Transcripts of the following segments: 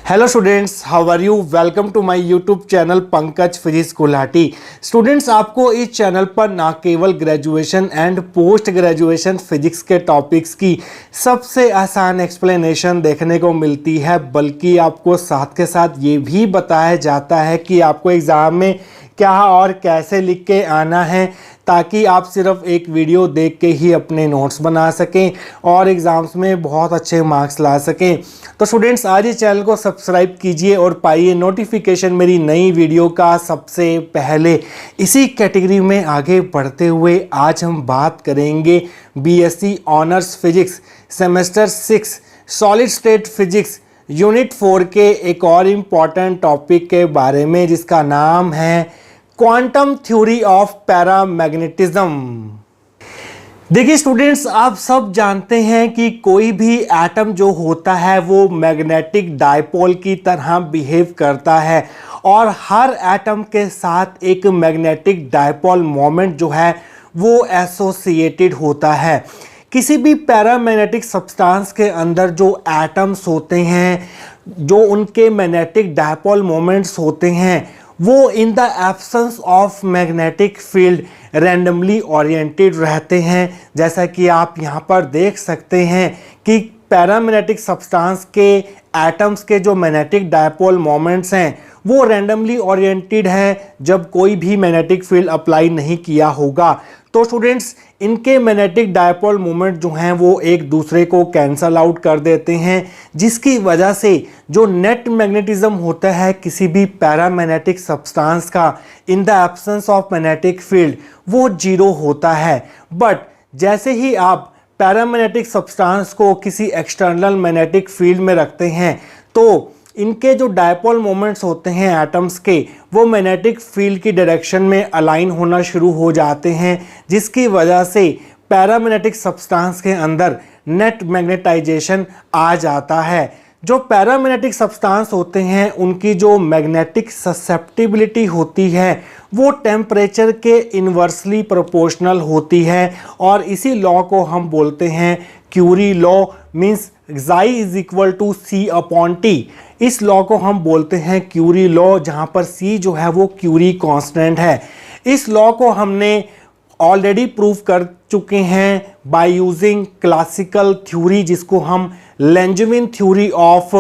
Hello students, how are you. Welcome to my YouTube channel Pankaj physics Gulati. Students, आपको इस channel पर ना केवल graduation and post graduation physics के टॉपिक्स की सबसे आसान एक्सप्लेनेशन देखने को मिलती है, बल्कि आपको साथ के साथ ये भी बताया जाता है कि आपको एग्ज़ाम में क्या और कैसे लिख के आना है, ताकि आप सिर्फ एक वीडियो देख के ही अपने नोट्स बना सकें और एग्ज़ाम्स में बहुत अच्छे मार्क्स ला सकें। तो स्टूडेंट्स, आज इस चैनल को सब्सक्राइब कीजिए और पाइए नोटिफिकेशन मेरी नई वीडियो का सबसे पहले। इसी कैटेगरी में आगे बढ़ते हुए आज हम बात करेंगे BSc honours physics semester 6 solid state physics unit 4 के एक और इम्पॉर्टेंट टॉपिक के बारे में, जिसका नाम है क्वांटम थ्योरी ऑफ पैरामैग्नेटिज्म। देखिए स्टूडेंट्स, आप सब जानते हैं कि कोई भी एटम जो होता है वो मैग्नेटिक डायपोल की तरह बिहेव करता है और हर एटम के साथ एक मैग्नेटिक डायपोल मोमेंट जो है वो एसोसिएटेड होता है। किसी भी पैरामैग्नेटिक सब्सटेंस के अंदर जो एटम्स होते हैं, जो उनके मैग्नेटिक डायपोल मोमेंट्स होते हैं, वो इन the absence of magnetic field randomly oriented रहते हैं। जैसा कि आप यहाँ पर देख सकते हैं कि पैरामैग्नेटिक सब्सटेंस के एटम्स के जो मैग्नेटिक डायपोल मोमेंट्स हैं वो रैंडमली ओरिएंटेड है जब कोई भी मैग्नेटिक फील्ड अप्लाई नहीं किया होगा। तो स्टूडेंट्स, इनके मैग्नेटिक डायपोल मोमेंट जो हैं वो एक दूसरे को कैंसल आउट कर देते हैं, जिसकी वजह से जो नेट मैग्नेटिज्म होता है किसी भी पैरामैग्नेटिक सब्सटेंस का इन the absence of magnetic field वो जीरो होता है। बट जैसे ही आप पैरामैग्नेटिक सब्सटेंस को किसी एक्सटर्नल मैग्नेटिक फील्ड में रखते हैं तो इनके जो डायपोल मोमेंट्स होते हैं एटम्स के, वो मैग्नेटिक फील्ड की डायरेक्शन में अलाइन होना शुरू हो जाते हैं, जिसकी वजह से पैरामैग्नेटिक सब्सटेंस के अंदर नेट मैग्नेटाइजेशन आ जाता है। जो पैरामैग्नेटिक सब्सटेंस होते हैं उनकी जो मैग्नेटिक ससेप्टिबिलिटी होती है वो टेम्परेचर के इन्वर्सली प्रोपोर्शनल होती है और इसी लॉ को हम बोलते हैं Curie law, means Xi is equal to C/T। इस लॉ को हम बोलते हैं क्यूरी लॉ, जहाँ पर C जो है वो क्यूरी कांस्टेंट है। इस लॉ को हमने ऑलरेडी प्रूव कर चुके हैं बाय यूजिंग क्लासिकल थ्योरी, जिसको हम लेंजमिन थ्योरी ऑफ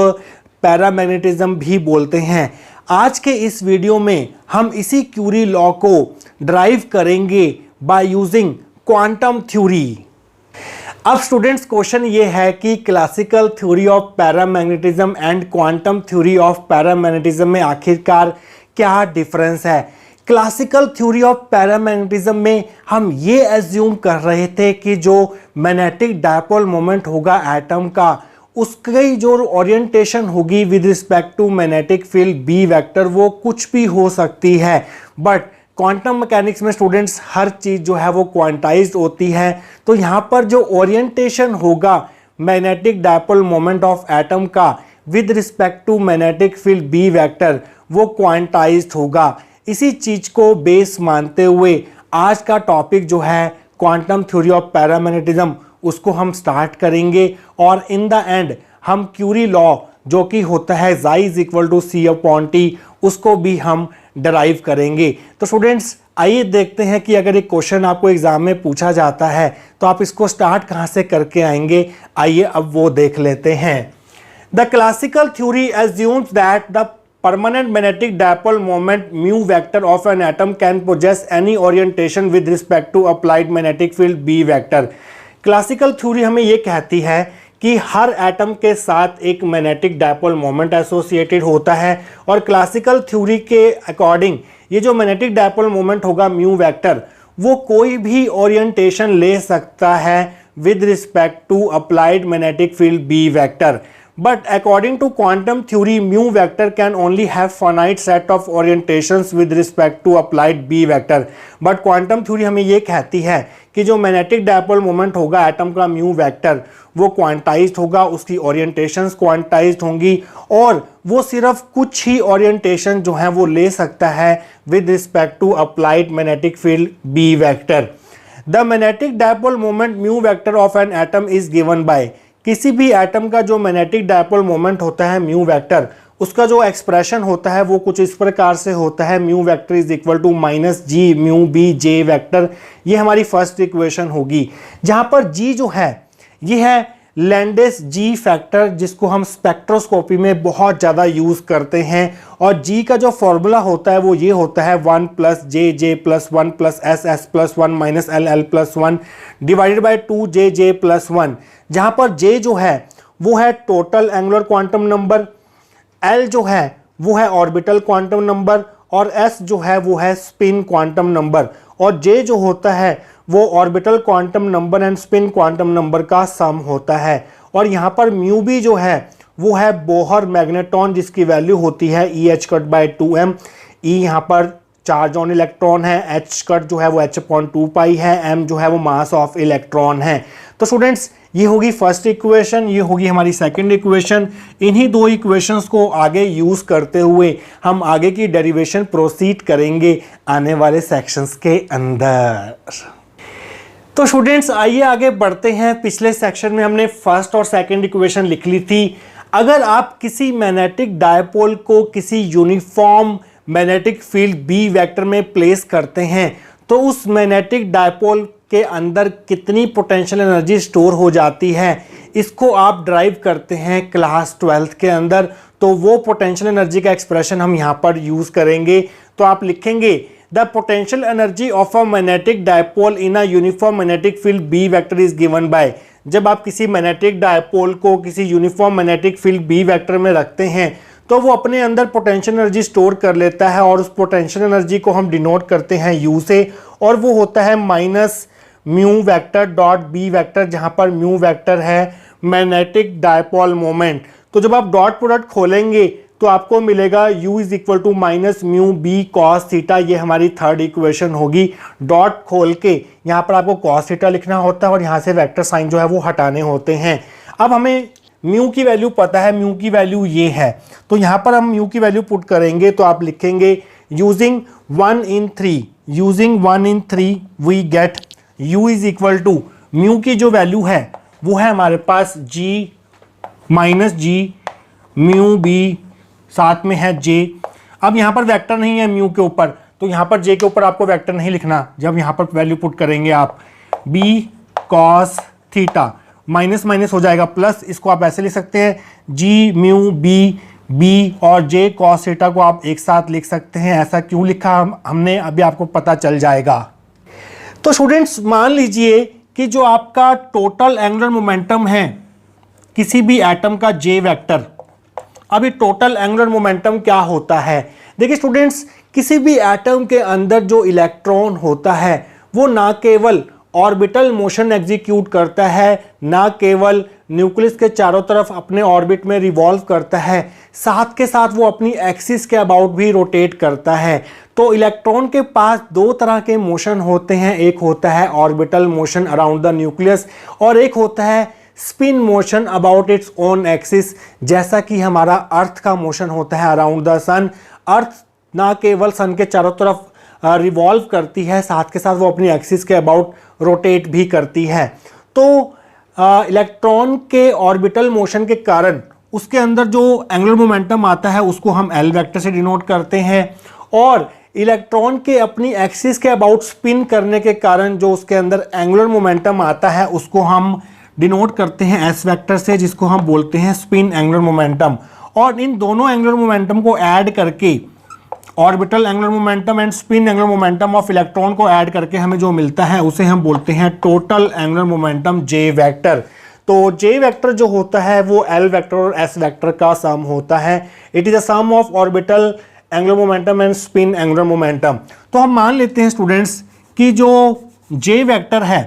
पैरामैग्नेटिज्म भी बोलते हैं। आज के इस वीडियो में हम इसी क्यूरी लॉ को ड्राइव करेंगे बाय यूजिंग क्वांटम थ्योरी। अब स्टूडेंट्स, क्वेश्चन ये है कि classical theory of paramagnetism and quantum theory of paramagnetism में आखिरकार क्या डिफरेंस है। क्लासिकल थ्योरी ऑफ पैरामैग्नेटिज्म में हम ये एज्यूम कर रहे थे कि जो मैग्नेटिक डायपोल मोमेंट होगा एटम का, उसकी जो ओरिएंटेशन होगी with respect to magnetic field B vector, वो कुछ भी हो सकती है। बट क्वांटम मैकेनिक्स में स्टूडेंट्स हर चीज़ जो है वो क्वांटाइज्ड होती है, तो यहाँ पर जो ओरिएंटेशन होगा magnetic dipole moment of atom का with respect to magnetic field B vector, वो क्वांटाइज्ड होगा। इसी चीज़ को बेस मानते हुए आज का टॉपिक जो है क्वांटम थ्योरी ऑफ पैरामैग्नेटिज्म, उसको हम स्टार्ट करेंगे और इन द एंड हम क्यूरी लॉ जो कि होता है Xi is equal to C/T, उसको भी हम डराइव करेंगे। तो स्टूडेंट्स, आइए देखते हैं कि अगर एक क्वेश्चन आपको एग्जाम में पूछा जाता है तो आप इसको स्टार्ट कहाँ से करके आएंगे। आइए अब वो देख लेते हैं। The classical theory assumes that the permanent magnetic dipole moment mu vector of an atom can possess any orientation with respect to applied magnetic field B vector। Classical theory हमें ये कहती है कि हर एटम के साथ एक मैग्नेटिक डायपोल मोमेंट एसोसिएटेड होता है और क्लासिकल थ्योरी के अकॉर्डिंग ये जो मैग्नेटिक डायपोल मोमेंट होगा म्यू वेक्टर, वो कोई भी ओरिएंटेशन ले सकता है with respect to applied magnetic field B vector. But according to quantum theory, mu vector can only have finite set of orientations with respect to applied B vector। But quantum theory हमें ये कहती है कि जो magnetic dipole moment होगा atom का mu vector, वो quantized होगा, उसकी ओरिएंटेशंस क्वांटाइज्ड होंगी और वो सिर्फ कुछ ही ओरिएंटेशन जो है वो ले सकता है with respect to applied magnetic field B vector. The magnetic dipole moment mu vector of an atom is given by, किसी भी एटम का जो मैग्नेटिक डायपोल मोमेंट होता है म्यू वेक्टर, उसका जो एक्सप्रेशन होता है वो कुछ इस प्रकार से होता है, mu vector is equal to minus g mu B J vector. ये हमारी फर्स्ट इक्वेशन होगी, जहां पर जी जो है ये है लैंडेस जी फैक्टर, जिसको हम स्पेक्ट्रोस्कोपी में बहुत ज़्यादा यूज़ करते हैं। और जी का जो फॉर्मूला होता है वो ये होता है 1 plus J J plus 1 plus S S plus 1 minus L L plus 1 divided by 2 J J plus 1, जहाँ पर जे जो है वो है total angular quantum number, L जो है वो है ऑर्बिटल क्वांटम नंबर, और एस जो है वो है स्पिन क्वांटम नंबर, और जे जो होता है वो orbital quantum number and spin quantum number का सम होता है। और यहाँ पर म्यू बी जो है वो है बोहर मैग्नेट्रॉन, जिसकी वैल्यू होती है E H cut by 2m। ई यहाँ पर चार्ज ऑन इलेक्ट्रॉन है, एच कट जो है वो h अपॉन 2 पाई है, m जो है वो मास ऑफ इलेक्ट्रॉन है। तो स्टूडेंट्स ये होगी फर्स्ट इक्वेशन, ये होगी हमारी सेकंड इक्वेशन। इन्हीं दो इक्वेशंस को आगे यूज करते हुए हम आगे की डेरिवेशन प्रोसीड करेंगे आने वाले सेक्शंस के अंदर। तो स्टूडेंट्स आइए आगे बढ़ते हैं। पिछले सेक्शन में हमने फर्स्ट और सेकंड इक्वेशन लिख ली थी। अगर आप किसी मैग्नेटिक डायपोल को किसी uniform magnetic field B vector में प्लेस करते हैं तो उस मैग्नेटिक डायपोल के अंदर कितनी पोटेंशियल एनर्जी स्टोर हो जाती है, इसको आप ड्राइव करते हैं क्लास 12th के अंदर। तो वो पोटेंशियल एनर्जी का एक्सप्रेशन हम यहाँ पर यूज़ करेंगे। तो आप लिखेंगे the potential energy of a magnetic dipole in a uniform magnetic field B vector is given by. जब आप किसी मैग्नेटिक डायपोल को किसी uniform magnetic field B vector में रखते हैं तो वो अपने अंदर पोटेंशियल एनर्जी स्टोर कर लेता है, और उस पोटेंशियल एनर्जी को हम डिनोट करते हैं यू से, और वो होता है minus mu vector dot B vector, जहाँ पर म्यू वेक्टर है मैग्नेटिक डायपोल मोमेंट। तो जब आप डॉट प्रोडक्ट खोलेंगे तो आपको मिलेगा u is equal to minus mu B cos theta. ये हमारी थर्ड इक्वेशन होगी। डॉट खोल के यहाँ पर आपको कॉस थीटा लिखना होता है और यहाँ से वेक्टर साइन जो है वो हटाने होते हैं। अब हमें म्यू की वैल्यू पता है, म्यू की वैल्यू ये है, तो यहाँ पर हम म्यू की वैल्यू पुट करेंगे। तो आप लिखेंगे using 1 in 3 we get u is equal to mu की जो वैल्यू है वो है हमारे पास g minus g mu B, साथ में है j। अब यहाँ पर वेक्टर नहीं है म्यू के ऊपर, तो यहाँ पर j के ऊपर आपको वेक्टर नहीं लिखना। जब यहाँ पर वैल्यू पुट करेंगे आप b cos theta, minus minus हो जाएगा प्लस, इसको आप ऐसे लिख सकते हैं g म्यू b और j cos थीटा को आप एक साथ लिख सकते हैं। ऐसा क्यों लिखा हमने अभी आपको पता चल जाएगा। तो स्टूडेंट्स मान लीजिए कि जो आपका टोटल एंगुलर मोमेंटम है किसी भी एटम का j वेक्टर, अभी टोटल एंगुलर मोमेंटम क्या होता है। देखिए स्टूडेंट्स, किसी भी एटम के अंदर जो इलेक्ट्रॉन होता है वो ना केवल ऑर्बिटल मोशन एग्जीक्यूट करता है, ना केवल न्यूक्लियस के चारों तरफ अपने ऑर्बिट में रिवॉल्व करता है, साथ के साथ वो अपनी एक्सिस के अबाउट भी रोटेट करता है। तो इलेक्ट्रॉन के पास दो तरह के मोशन होते हैं, एक होता है orbital motion around the nucleus और एक होता है spin motion about its own axis, जैसा कि हमारा अर्थ का मोशन होता है अराउंड द सन। अर्थ ना केवल सन के चारों तरफ रिवॉल्व करती है, साथ के साथ वो अपनी एक्सिस के अबाउट रोटेट भी करती है। तो इलेक्ट्रॉन के ऑर्बिटल मोशन के कारण उसके अंदर जो एंगुलर मोमेंटम आता है उसको हम एल वेक्टर से डिनोट करते हैं, और इलेक्ट्रॉन के अपनी एक्सिस के अबाउट स्पिन करने के कारण जो उसके अंदर एंगुलर मोमेंटम आता है उसको हम डिनोट करते हैं एस वेक्टर से, जिसको हम बोलते हैं स्पिन एंगुलर मोमेंटम। और इन दोनों एंगुलर मोमेंटम को ऐड करके, orbital angular momentum and spin angular momentum of electron को ऐड करके हमें जो मिलता है उसे हम बोलते हैं total angular momentum J vector. तो जे वेक्टर जो होता है वो एल वेक्टर और एस वेक्टर का सम होता है। It is a sum of orbital angular momentum and spin angular momentum. तो हम मान लेते हैं स्टूडेंट्स कि जो जे वेक्टर है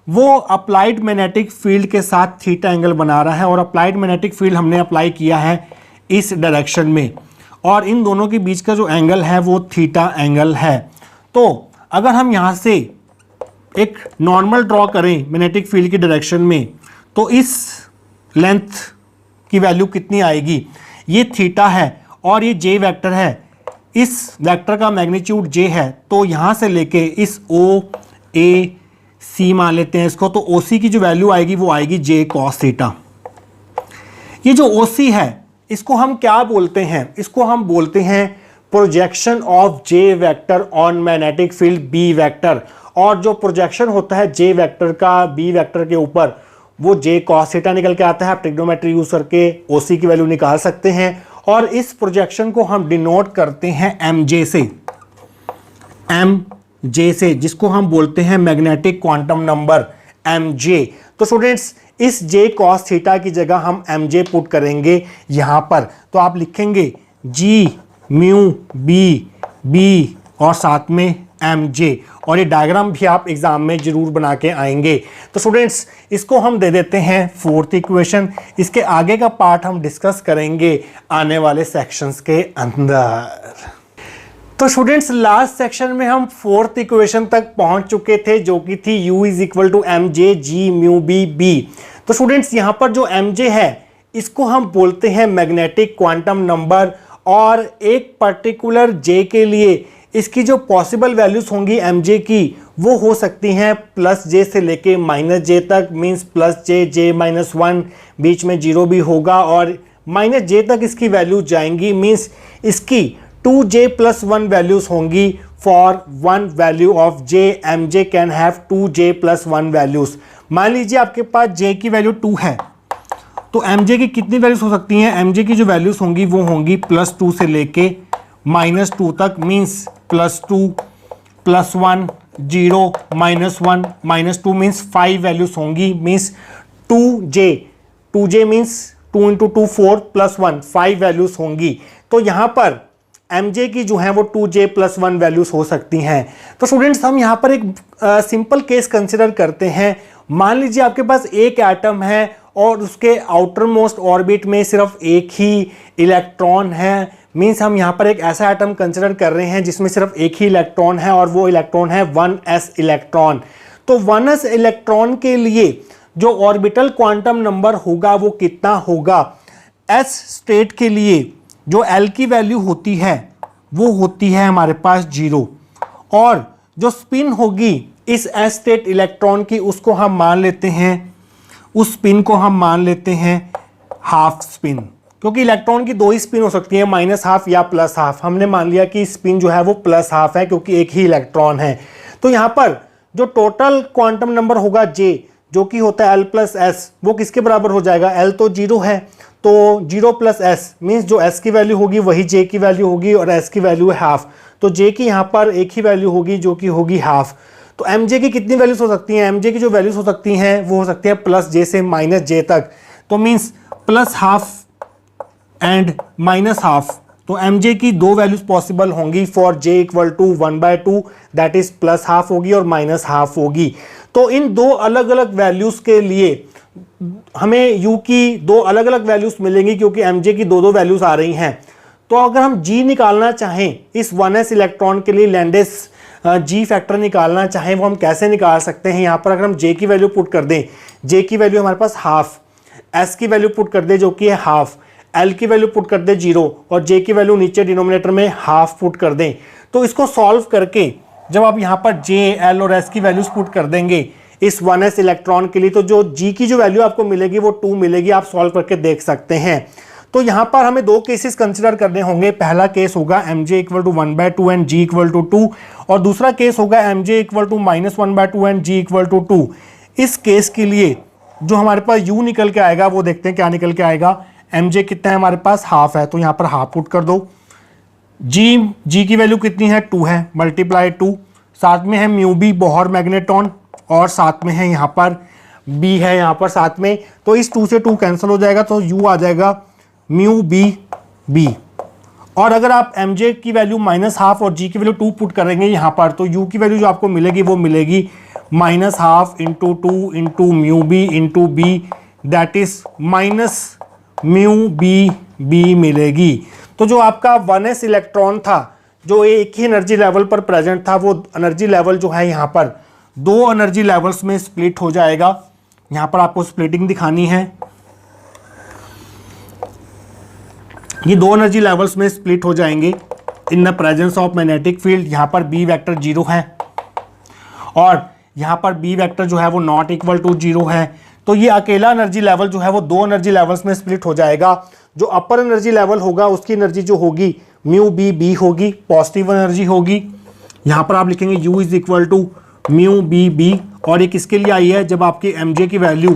वो अप्लाइड मैग्नेटिक फील्ड के साथ थीटा एंगल बना रहा है, और अप्लाइड मैग्नेटिक फील्ड हमने अप्लाई किया है इस डायरेक्शन में, और इन दोनों के बीच का जो एंगल है वो थीटा एंगल है। तो अगर हम यहाँ से एक नॉर्मल ड्रॉ करें मैग्नेटिक फील्ड की डायरेक्शन में, तो इस लेंथ की वैल्यू कितनी आएगी, ये थीटा है और ये जे वेक्टर है, इस वेक्टर का मैग्नीट्यूड जे है, तो यहाँ से लेके इस ओ ए सी मान लेते हैं इसको, तो ओ सी की जो वैल्यू आएगी वो आएगी जे कॉस थीटा। ये जो ओ सी है इसको हम क्या बोलते हैं, इसको हम बोलते हैं projection of J vector on magnetic field B vector. और जो प्रोजेक्शन होता है जे वेक्टर का बी वेक्टर के ऊपर, वो जे कॉस थीटा निकल के आता है। आप ट्रिग्नोमेट्री यूज करके ओसी की वैल्यू निकाल सकते हैं। और इस प्रोजेक्शन को हम डिनोट करते हैं एम जे से, जिसको हम बोलते हैं magnetic quantum number m J. तो स्टूडेंट्स, इस जे कॉस थीटा की जगह हम एम जे पुट करेंगे यहां पर। तो आप लिखेंगे जी म्यू बी और साथ में एम जे। और ये डायग्राम भी आप एग्जाम में जरूर बना के आएंगे। तो स्टूडेंट्स, इसको हम दे देते हैं फोर्थ इक्वेशन। इसके आगे का पार्ट हम डिस्कस करेंगे आने वाले सेक्शंस के अंदर। तो स्टूडेंट्स, लास्ट सेक्शन में हम फोर्थ इक्वेशन तक पहुंच चुके थे, जो कि थी U is equal to m J g mu B. तो स्टूडेंट्स, यहाँ पर जो एम जे है इसको हम बोलते हैं मैग्नेटिक क्वांटम नंबर। और एक पर्टिकुलर जे के लिए इसकी जो पॉसिबल वैल्यूज होंगी एम जे की, वो हो सकती हैं प्लस जे से लेके माइनस जे तक। मीन्स प्लस जे माइनस 1, बीच में जीरो भी होगा, और माइनस जे तक इसकी वैल्यूज जाएंगी। मीन्स इसकी 2j + 1 वैल्यूज होंगी for 1 value of j। M j can have 2j + 1 values. मान लीजिए आपके पास j की वैल्यू 2 है, तो एम जे की कितनी वैल्यूज हो सकती हैं? एम जे की जो वैल्यूज होंगी वो होंगी +2 से लेके -2 तक। मीन्स +2 + 1 0 -1 -2 मीन्स 5 वैल्यूज होंगी। मीन्स 2j मीन्स 2 × 2 4 + 1 5 वैल्यूज होंगी। तो यहाँ पर एम जे की जो है वो 2j + 1 वैल्यूज हो सकती हैं। तो स्टूडेंट्स, हम यहाँ पर एक सिंपल केस कंसिडर करते हैं। मान लीजिए आपके पास एक एटम है और उसके आउटर मोस्ट ऑर्बिट में सिर्फ एक ही इलेक्ट्रॉन है। मीन्स हम यहाँ पर एक ऐसा एटम कंसिडर कर रहे हैं जिसमें सिर्फ एक ही इलेक्ट्रॉन है, और वो इलेक्ट्रॉन है 1s इलेक्ट्रॉन। तो 1s इलेक्ट्रॉन के लिए जो ऑर्बिटल क्वांटम नंबर होगा वो कितना होगा? s स्टेट के लिए जो L की वैल्यू होती है वो होती है हमारे पास 0, और जो स्पिन होगी इस s स्टेट इलेक्ट्रॉन की, उसको हम मान लेते हैं, उस स्पिन को हम मान लेते हैं हाफ स्पिन। क्योंकि इलेक्ट्रॉन की 2 ही स्पिन हो सकती है, -½ या +½ हमने मान लिया कि स्पिन जो है वो +½ है, क्योंकि एक ही इलेक्ट्रॉन है। तो यहाँ पर जो टोटल क्वांटम नंबर होगा J, जो कि होता है L + S, वो किसके बराबर हो जाएगा? L तो 0 है, तो 0 + S मीन्स जो S की वैल्यू होगी वही J की वैल्यू होगी, और S की वैल्यू है ½ तो J की यहाँ पर एक ही वैल्यू होगी जो कि होगी ½ तो MJ की कितनी वैल्यूज हो सकती हैं? MJ की जो वैल्यूज हो सकती हैं वो हो सकती है +J से -J तक। तो मीन्स +½ एंड -½ तो MJ की 2 वैल्यूज पॉसिबल होंगी फॉर J = 1/2, दैट इज +½ होगी और -½ होगी। तो इन 2 अलग अलग वैल्यूज के लिए हमें U की 2 अलग अलग वैल्यूज मिलेंगी, क्योंकि MJ की 2 वैल्यूज आ रही हैं। तो अगर हम G निकालना चाहें इस 1s इलेक्ट्रॉन के लिए, लैंडेस G फैक्टर निकालना चाहें, वो हम कैसे निकाल सकते हैं? यहाँ पर अगर हम J की वैल्यू पुट कर दें, J की वैल्यू हमारे पास ½ S की वैल्यू पुट कर दे जो कि है ½ L की वैल्यू पुट कर दे 0, और J की वैल्यू नीचे डिनोमिनेटर में ½ पुट कर दें। तो इसको सॉल्व करके जब आप यहाँ पर J, L और S की वैल्यूज पुट कर देंगे इस 1s इलेक्ट्रॉन के लिए, तो जो G की जो वैल्यू आपको मिलेगी वो 2 मिलेगी। आप सॉल्व करके देख सकते हैं। तो यहाँ पर हमें 2 केसेस कंसिडर करने होंगे। पहला केस होगा MJ = 1/2 एंड G = 2, और दूसरा केस होगा MJ = -1/2 एंड G = 2। इस केस के लिए जो हमारे पास U निकल के आएगा वो देखते हैं क्या निकल के आएगा। MJ कितना है हमारे पास? ½ है, तो यहाँ पर ½ पुट कर दो। G की वैल्यू कितनी है? 2 है, × 2। साथ में है μB बोहर मैग्नेट्रॉन, और साथ में है यहाँ पर B है यहाँ पर साथ में। तो इस 2 से 2 कैंसिल हो जाएगा, तो U आ जाएगा μB। और अगर आप MJ की वैल्यू -½ और G की वैल्यू 2 पुट करेंगे यहाँ पर, तो U की वैल्यू जो आपको मिलेगी वो मिलेगी -½ × 2 × μB × B, that is -μBB मिलेगी। तो जो आपका 1s इलेक्ट्रॉन था जो एक ही एनर्जी लेवल पर प्रेजेंट था, वो एनर्जी लेवल जो है यहाँ पर 2 एनर्जी लेवल्स में स्प्लिट हो जाएगा। यहाँ पर आपको स्प्लिटिंग दिखानी है। ये 2 एनर्जी लेवल्स में स्प्लिट हो जाएंगे in the presence of magnetic field. यहाँ पर B वेक्टर 0 है, और यहाँ पर B वेक्टर जो है वो ≠ 0 है। तो ये अकेला एनर्जी लेवल जो है वो 2 एनर्जी लेवल्स में स्प्लिट हो जाएगा। जो अपर एनर्जी लेवल होगा उसकी एनर्जी जो होगी म्यू बी बी होगी, पॉजिटिव एनर्जी होगी। यहाँ पर आप लिखेंगे U is equal to mu b b, और ये किसके लिए आई है, जब आपकी mj की वैल्यू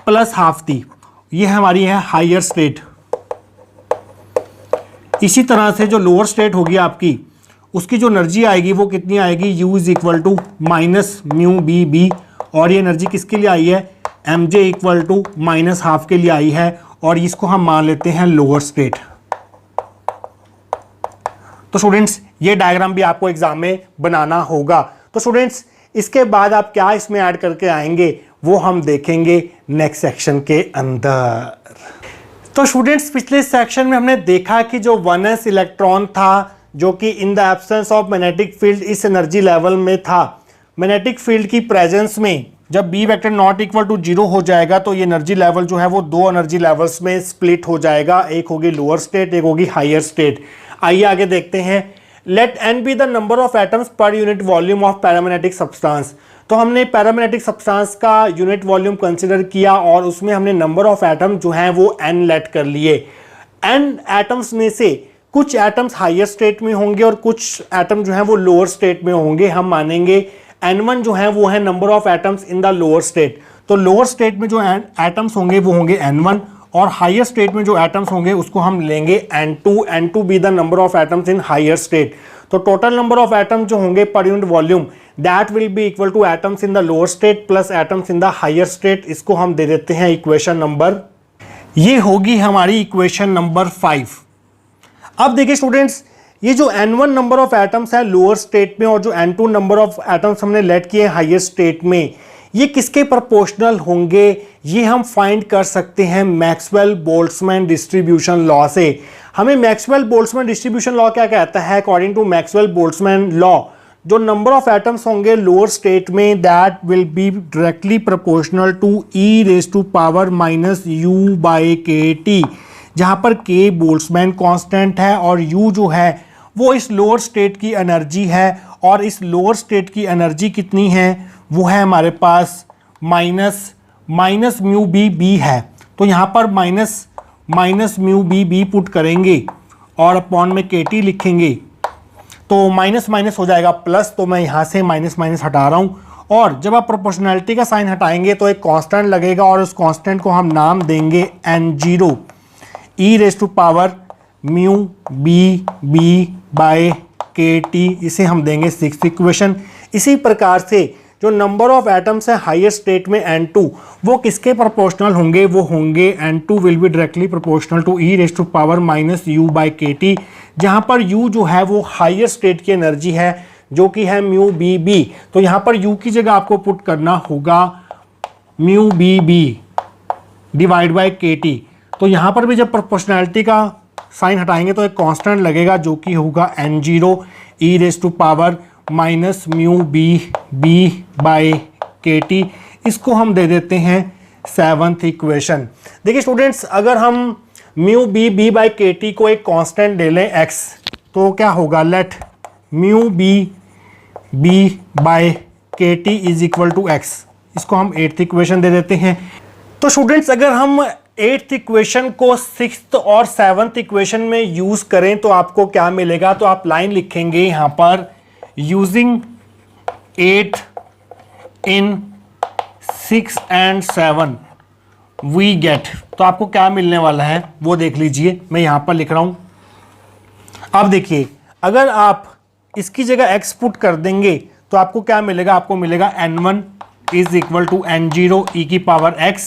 +½ थी। ये हमारी है हायर स्टेट। इसी तरह से जो लोअर स्टेट होगी आपकी, उसकी जो एनर्जी आएगी वो कितनी आएगी, U इज इक्वल टू -μ और ये एनर्जी किसके लिए आई है, mj इक्वल टू -½ के लिए आई है, और इसको हम मान लेते हैं लोअर स्टेट। तो स्टूडेंट्स ये डायग्राम भी आपको एग्जाम में बनाना होगा। तो स्टूडेंट्स इसके बाद आप क्या इसमें ऐड करके आएंगे वो हम देखेंगे नेक्स्ट सेक्शन के अंदर। तो स्टूडेंट्स पिछले सेक्शन में हमने देखा कि जो 1s इलेक्ट्रॉन था जो कि in the absence of magnetic field इस एनर्जी लेवल में था, मैग्नेटिक फील्ड की प्रेजेंस में जब b vector not equal to 0 हो जाएगा तो ये एनर्जी लेवल जो है वो 2 एनर्जी लेवल्स में स्प्लिट हो जाएगा, एक होगी लोअर स्टेट, एक होगी हायर स्टेट। आइए आगे देखते हैं। Let n be the number of atoms per unit volume of paramagnetic substance. तो हमने पैरामैग्नेटिक सब्सटेंस का यूनिट वॉल्यूम कंसिडर किया और उसमें हमने नंबर ऑफ एटम जो हैं वो n लेट कर लिए। n एटम्स में से कुछ एटम्स हायर स्टेट में होंगे और कुछ एटम जो हैं वो लोअर स्टेट में होंगे। हम मानेंगे n1 जो है वो है number of atoms in the lower state. तो लोअर स्टेट में जो एटम्स होंगे वो होंगे n1, और हायर स्टेट में जो एटम्स होंगे उसको हम लेंगे n2 be the number of atoms in higher state. तो टोटल नंबर ऑफ एटम्स जो होंगे per unit volume that will be equal to atoms in the lower state plus atoms in the higher state. इसको हम दे देते हैं equation number, ये होगी हमारी इक्वेशन नंबर 5। अब देखिए स्टूडेंट्स, ये जो n1 नंबर ऑफ एटम्स है लोअर स्टेट में और जो n2 नंबर ऑफ एटम्स हमने लेट किए हायर स्टेट में, ये किसके प्रोपोर्शनल होंगे, ये हम फाइंड कर सकते हैं मैक्सवेल बोल्ट्जमैन डिस्ट्रीब्यूशन लॉ से। हमें मैक्सवेल बोल्ट्जमैन डिस्ट्रीब्यूशन लॉ क्या कहता है, according to Maxwell Boltzmann law जो नंबर ऑफ एटम्स होंगे लोअर स्टेट में that will be directly proportional to e⁻⁻u by kt, जहां पर k बोल्ट्जमैन कांस्टेंट है और u जो है वो इस लोअर स्टेट की एनर्जी है, और इस लोअर स्टेट की एनर्जी कितनी है, वो है हमारे पास माइनस म्यू बी बी है। तो यहाँ पर minus mu b b put करेंगे और अपॉन में kt लिखेंगे, तो माइनस माइनस हो जाएगा प्लस, तो मैं यहाँ से माइनस माइनस हटा रहा हूँ। और जब आप प्रोपोर्शनैलिटी का साइन हटाएंगे तो एक कांस्टेंट लगेगा और उस कांस्टेंट को हम नाम देंगे n0 e⁻μ b bye kt, इसे हम देंगे 6th इक्वेशन। इसी प्रकार से जो नंबर ऑफ एटम्स है हायर स्टेट में n2 वो किसके प्रोपोर्शनल होंगे, वो होंगे n2 will be directly proportional to e⁻⁻u by kt, जहां पर u जो है वो हायर स्टेट की एनर्जी है जो कि है म्यू बी बी। तो यहाँ पर u की जगह आपको पुट करना होगा mu b b divide by kt। तो यहाँ पर भी जब प्रोपोर्शनैलिटी का साइन हटाएंगे तो एक कांस्टेंट लगेगा जो कि होगा n0 e⁻μ b bye kt। इसको हम दे देते हैं 7th इक्वेशन। देखिए स्टूडेंट्स, अगर हम mu b b by kt को एक कांस्टेंट ले लें x, तो क्या होगा, let mu b b by kt is equal to x। इसको हम 8th इक्वेशन दे देते हैं। तो स्टूडेंट्स अगर हम 8th इक्वेशन को 6th और 7th इक्वेशन में यूज करें तो आपको क्या मिलेगा, तो आप लाइन लिखेंगे यहाँ पर using 8 in 6 and 7 we get. तो आपको क्या मिलने वाला है वो देख लीजिए, मैं यहाँ पर लिख रहा हूँ। अब देखिए, अगर आप इसकी जगह x पुट कर देंगे तो आपको क्या मिलेगा, आपको मिलेगा n1 is equal to n0 e⁻x,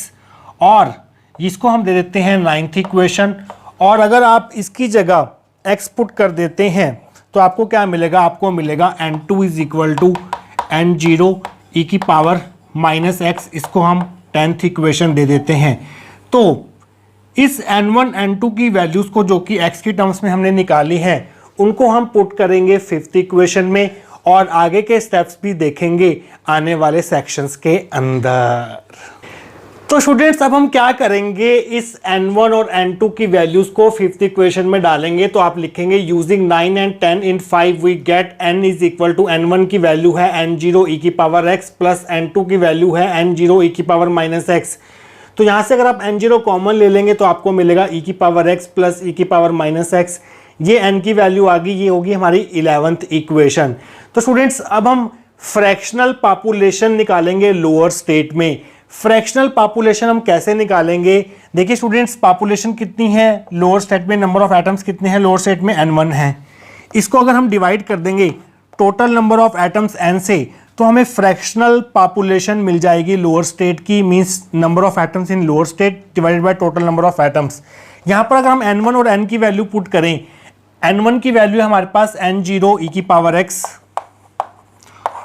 और इसको हम दे देते हैं 9th इक्वेशन। और अगर आप इसकी जगह x पुट कर देते हैं तो आपको क्या मिलेगा, आपको मिलेगा n2 is equal to n0 e⁻⁻x। इसको हम 10th इक्वेशन दे देते हैं। तो इस n1 n2 की वैल्यूज़ को जो कि x की टर्म्स में हमने निकाली हैं उनको हम पुट करेंगे 5th इक्वेशन में, और आगे के स्टेप्स भी देखेंगे आने वाले सेक्शंस के अंदर। तो स्टूडेंट्स अब हम क्या करेंगे, इस n1 और n2 की वैल्यूज को 5th इक्वेशन में डालेंगे। तो आप लिखेंगे using 9 and 10 in 5 we get n is equal to n1 की वैल्यू है n0 e⁻x प्लस n2 की वैल्यू है n0 e⁻⁻x। तो यहाँ से अगर आप n0 कॉमन ले लेंगे तो आपको मिलेगा e की पावर x प्लस e की पावर माइनस x, ये n की वैल्यू आ गई, ये होगी हमारी 11th इक्वेशन। तो स्टूडेंट्स अब हम फ्रैक्शनल पॉपुलेशन निकालेंगे लोअर स्टेट में। फ्रैक्शनल पॉपुलेशन हम कैसे निकालेंगे? देखिए स्टूडेंट्स, पॉपुलेशन कितनी है लोअर स्टेट में, नंबर ऑफ एटम्स कितने हैं लोअर स्टेट में, n1 है। इसको अगर हम डिवाइड कर देंगे total number of atoms n से, तो हमें फ्रैक्शनल पॉपुलेशन मिल जाएगी लोअर स्टेट की, means number of atoms in lower state divided by total number of atoms. यहाँ पर अगर हम n1 और n की वैल्यू पुट करें, n1 की वैल्यू है हमारे पास n0 e की पावर x,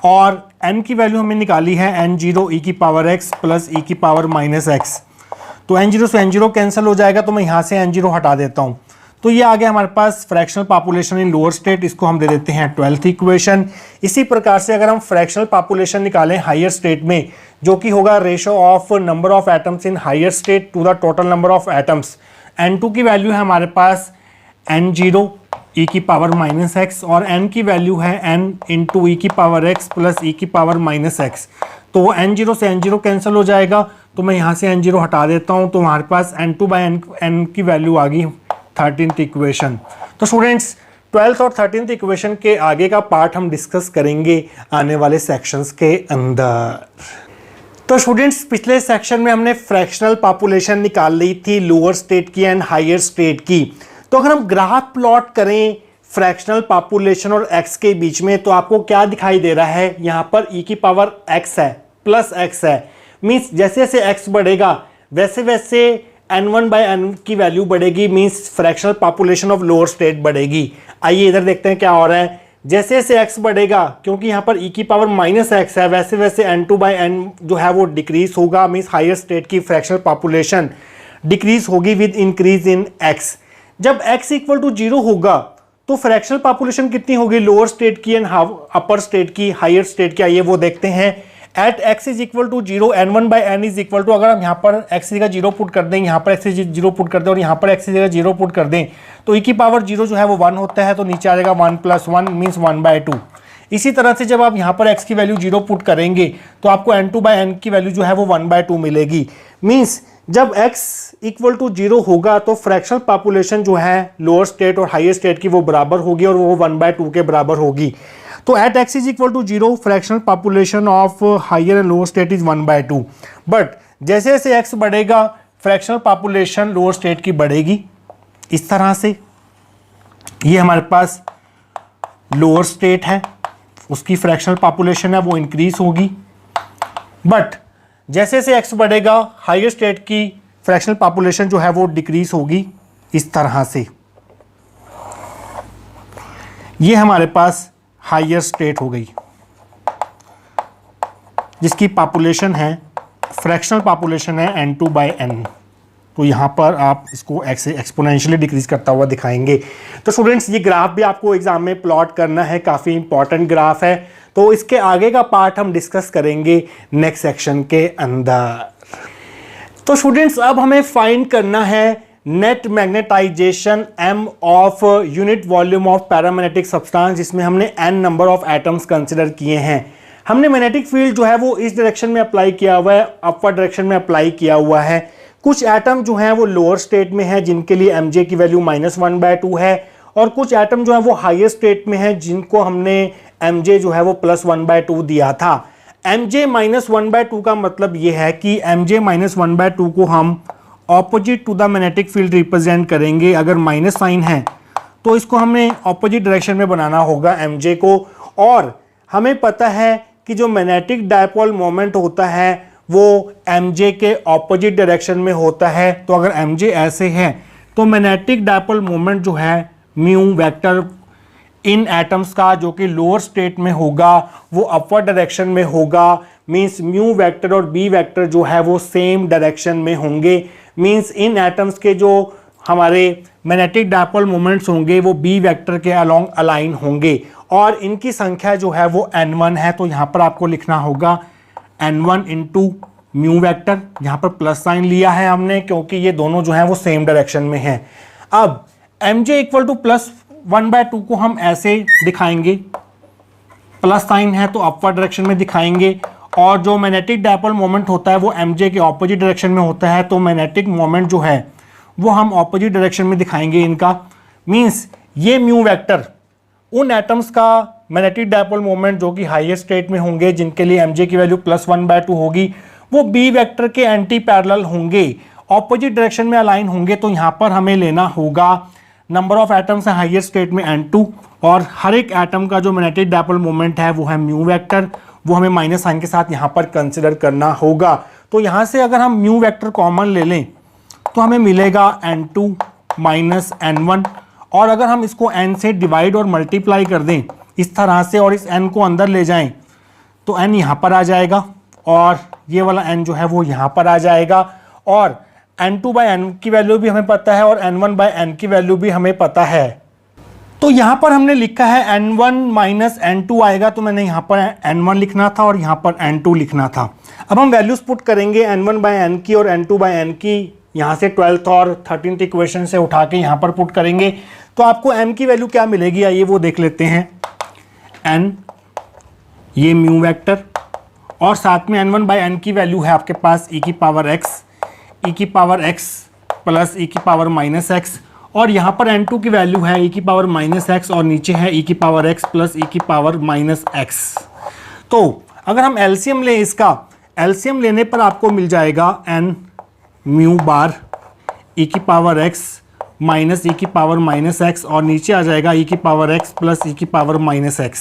और n की वैल्यू हमने निकाली है n0 e की पावर x प्लस e की पावर माइनस x। तो n0 से n0 कैंसिल हो जाएगा, तो मैं यहाँ से n0 हटा देता हूँ। तो ये आ गया हमारे पास fractional population in lower state, इसको हम दे देते हैं 12th इक्वेशन। इसी प्रकार से अगर हम फ्रैक्शनल पॉपुलेशन निकालें हायर स्टेट में, जो कि होगा ratio of number of atoms in higher state to the total number of atoms. n2 की वैल्यू है हमारे पास n0 e की पावर माइनस x, और n की वैल्यू है n इंटू e की पावर x प्लस e की पावर माइनस x। तो वो n0 से n0 कैंसिल हो जाएगा, तो मैं यहाँ से n0 हटा देता हूँ, तो हमारे पास n2 बाई n की वैल्यू आ गई 13th इक्वेशन। तो स्टूडेंट्स 12th और 13th इक्वेशन के आगे का पार्ट हम डिस्कस करेंगे आने वाले सेक्शंस के अंदर। तो स्टूडेंट्स पिछले सेक्शन में हमने फ्रैक्शनल पॉपुलेशन निकाल ली थी लोअर स्टेट की एंड हायर स्टेट की। तो अगर हम ग्राफ प्लॉट करें फ्रैक्शनल पॉपुलेशन और x के बीच में, तो आपको क्या दिखाई दे रहा है, यहाँ पर e की पावर x है प्लस x है, मीन्स जैसे जैसे x बढ़ेगा वैसे वैसे n1 बाई n की वैल्यू बढ़ेगी, means fractional population of lower state बढ़ेगी। आइए इधर देखते हैं क्या हो रहा है। जैसे जैसे x बढ़ेगा, क्योंकि यहाँ पर e की पावर माइनस x है, वैसे वैसे n2 बाई n जो है वो डिक्रीज होगा, मीन्स हायर स्टेट की फ्रैक्शनल पॉपुलेशन डिक्रीज होगी विद इंक्रीज इन x। जब x इक्वल टू 0 होगा तो फ्रैक्शनल पॉपुलेशन कितनी होगी लोअर स्टेट की एंड अपर स्टेट की, हायर स्टेट की, आइए वो देखते हैं। At x is equal to 0 n1 by n is equal to, अगर हम यहाँ पर x की जगह 0 पुट कर दें, यहाँ पर x की 0 पुट कर दें और यहाँ पर x की जगह 0 पुट कर दें, तो e की पावर 0 जो है वो 1 होता है, तो नीचे आ जाएगा 1 प्लस 1 मीन्स 1 बाई 2। इसी तरह से जब आप यहाँ पर x की वैल्यू 0 पुट करेंगे तो आपको n2 बाई n की वैल्यू जो है वो 1 बाई 2 मिलेगी। मीन्स जब x इक्वल टू 0 होगा तो फ्रैक्शनल पॉपुलेशन जो है लोअर स्टेट और हायर स्टेट की वो बराबर होगी और वो 1 बाई 2 के बराबर होगी। तो at x is equal to 0 fractional population of higher and lower state is 1 by 2। But जैसे जैसे x बढ़ेगा फ्रैक्शनल पॉपुलेशन लोअर स्टेट की बढ़ेगी। इस तरह से ये हमारे पास लोअर स्टेट है, उसकी फ्रैक्शनल पॉपुलेशन है वो इंक्रीज होगी। बट जैसे जैसे x बढ़ेगा हायर स्टेट की फ्रैक्शनल पॉपुलेशन जो है वो डिक्रीज होगी। इस तरह से ये हमारे पास हायर स्टेट हो गई, जिसकी पॉपुलेशन है फ्रैक्शनल पॉपुलेशन है n2 बाई n। तो यहाँ पर आप इसको एक्सपोनेंशियली डिक्रीज करता हुआ दिखाएंगे। तो स्टूडेंट्स ये ग्राफ भी आपको एग्जाम में प्लॉट करना है, काफ़ी इंपॉर्टेंट ग्राफ है। तो इसके आगे का पार्ट हम डिस्कस करेंगे नेक्स्ट सेक्शन के अंदर। तो स्टूडेंट्स अब हमें फाइंड करना है net magnetization m of unit volume of paramagnetic substance, जिसमें हमने n number of atoms consider किए हैं। हमने मैग्नेटिक फील्ड जो है वो इस डायरेक्शन में अप्लाई किया हुआ है, अपवर्ड डायरेक्शन में अप्लाई किया हुआ है। कुछ एटम जो हैं वो लोअर स्टेट में है जिनके लिए mj की वैल्यू -1 बाय 2 है, और कुछ एटम जो है वो हायर स्टेट में है जिनको हमने mj जो है वो +1 बाय 2 दिया था। mj -1 बाय 2 का मतलब ये है कि mj -1 बाय 2 को हम opposite to the magnetic field represent करेंगे। अगर माइनस साइन है तो इसको हमें ऑपोजिट डायरेक्शन में बनाना होगा mj को। और हमें पता है कि जो मैग्नेटिक डायपोल मोमेंट होता है वो mj के ऑपोजिट डायरेक्शन में होता है। तो अगर mj ऐसे है तो मैग्नेटिक डायपोल मोमेंट जो है म्यू वेक्टर इन एटम्स का जो कि लोअर स्टेट में होगा वो अपवर्ड डायरेक्शन में होगा। मींस म्यू वेक्टर और बी वेक्टर जो है वो सेम डायरेक्शन में होंगे। मींस इन एटम्स के जो हमारे मैग्नेटिक डायपोल मोमेंट्स होंगे वो बी वेक्टर के अलोंग अलाइन होंगे, और इनकी संख्या जो है वो n1 है। तो यहाँ पर आपको लिखना होगा n1 इंटू म्यू वेक्टर, यहाँ पर प्लस साइन लिया है हमने क्योंकि ये दोनों जो हैं वो सेम डायरेक्शन में हैं। अब mj इक्वल टू +1 बाय 2 को हम ऐसे दिखाएंगे, प्लस साइन है तो अपवर्ड डायरेक्शन में दिखाएंगे, और जो मैग्नेटिक डायपोल मोमेंट होता है वो mj के ऑपोजिट डायरेक्शन में होता है, तो मैग्नेटिक मोमेंट जो है वो हम ऑपोजिट डायरेक्शन में दिखाएंगे इनका। मींस ये म्यू वेक्टर उन एटम्स का मैग्नेटिक डायपोल मोमेंट जो कि हाईएस्ट स्टेट में होंगे, जिनके लिए mj की वैल्यू +1/2 होगी, वो b वेक्टर के एंटी पैरेलल होंगे, ऑपोजिट डायरेक्शन में अलाइन होंगे। तो यहाँ पर हमें लेना होगा नंबर ऑफ एटम्स है हाईएस्ट स्टेट में n2, और हर एक एटम का जो मैग्नेटिक डायपोल मोमेंट है वो है म्यू वेक्टर, वो हमें माइनस साइन के साथ यहाँ पर कंसिडर करना होगा। तो यहाँ से अगर हम म्यू वेक्टर कॉमन ले लें तो हमें मिलेगा n2 माइनस n1, और अगर हम इसको n से डिवाइड और मल्टीप्लाई कर दें इस तरह से और इस n को अंदर ले जाएं तो n यहाँ पर आ जाएगा और ये वाला n जो है वो यहाँ पर आ जाएगा, और n2/n की वैल्यू भी हमें पता है और n1/n की वैल्यू भी हमें पता है। तो यहाँ पर हमने लिखा है n1 माइनस n2 आएगा, तो मैंने यहाँ पर n1 लिखना था और यहाँ पर n2 लिखना था। अब हम वैल्यूज पुट करेंगे n1/n की और n2/n की, यहाँ से 12th और 13th इक्वेशन से उठा के यहाँ पर पुट करेंगे तो आपको m की वैल्यू क्या मिलेगी, आइए वो देख लेते हैं। n ये म्यू वेक्टर और साथ में n1/n की वैल्यू है आपके पास e की पावर x प्लस e की पावर माइनस x, और यहाँ पर n2 की वैल्यू है e की पावर माइनस x और नीचे है e की पावर x प्लस e की पावर माइनस x। तो अगर हम एलसीएम लें, इसका एलसीएम लेने पर आपको मिल जाएगा n म्यू बार e की पावर x माइनस e की पावर माइनस x, और नीचे आ जाएगा e की पावर x प्लस e की पावर माइनस x।